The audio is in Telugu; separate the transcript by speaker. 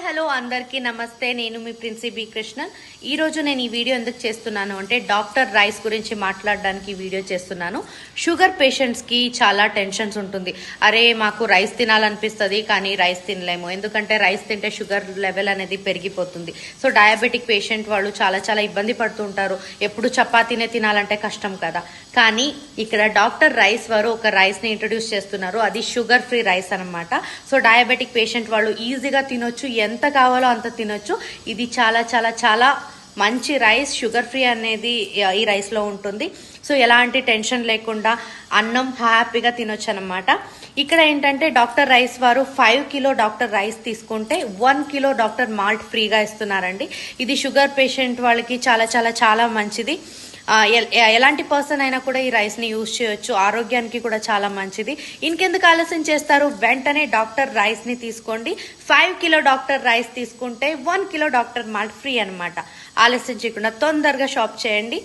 Speaker 1: హలో అందరికీ నమస్తే. నేను మీ ప్రిన్సి బి కృష్ణన్. ఈ రోజు నేను ఈ వీడియో ఎందుకు చేస్తున్నాను అంటే డాక్టర్ రైస్ గురించి మాట్లాడడానికి వీడియో చేస్తున్నాను. షుగర్ పేషెంట్స్కి చాలా టెన్షన్స్ ఉంటుంది. అరే మాకు రైస్ తినాలనిపిస్తుంది కానీ రైస్ తినలేము, ఎందుకంటే రైస్ తింటే షుగర్ లెవెల్ అనేది పెరిగిపోతుంది. సో డయాబెటిక్ పేషెంట్ వాళ్ళు చాలా ఇబ్బంది పడుతుంటారు. ఎప్పుడు చపాతీనే తినాలంటే కష్టం కదా. కానీ ఇక్కడ డాక్టర్ రైస్ వారు ఒక రైస్ని ఇంట్రడ్యూస్ చేస్తున్నారు. అది షుగర్ ఫ్రీ రైస్ అనమాట. సో డయాబెటిక్ పేషెంట్ వాళ్ళు ఈజీగా తినొచ్చు, ఎంత కావాలో అంత తినొచ్చు. ఇది చాలా మంచి రైస్. షుగర్ ఫ్రీ అనేది ఈ రైస్లో ఉంటుంది. సో ఎలాంటి టెన్షన్ లేకుండా అన్నం హ్యాపీగా తినొచ్చు అనమాట. ఇక్కడ ఏంటంటే డాక్టర్ రైస్ వారు 5 కిలో డాక్టర్ రైస్ తీసుకుంటే 1 కిలో డాక్టర్ మాల్ట్ ఫ్రీగా ఇస్తున్నారండి. ఇది షుగర్ పేషెంట్ వాళ్ళకి చాలా మంచిది. ఎలాంటి పర్సన్ అయినా కూడా ఈ రైస్ని యూజ్ చేయొచ్చు. ఆరోగ్యానికి కూడా చాలా మంచిది. ఇంకెందుకు ఆలస్యం చేస్తారు, వెంటనే డాక్టర్ రైస్ని తీసుకోండి. 5 కిలో డాక్టర్ రైస్ తీసుకుంటే 1 కిలో డాక్టర్ మాల్ట్ ఫ్రీ అనమాట. ఆలస్యం చేయకుండా తొందరగా షాప్ చేయండి.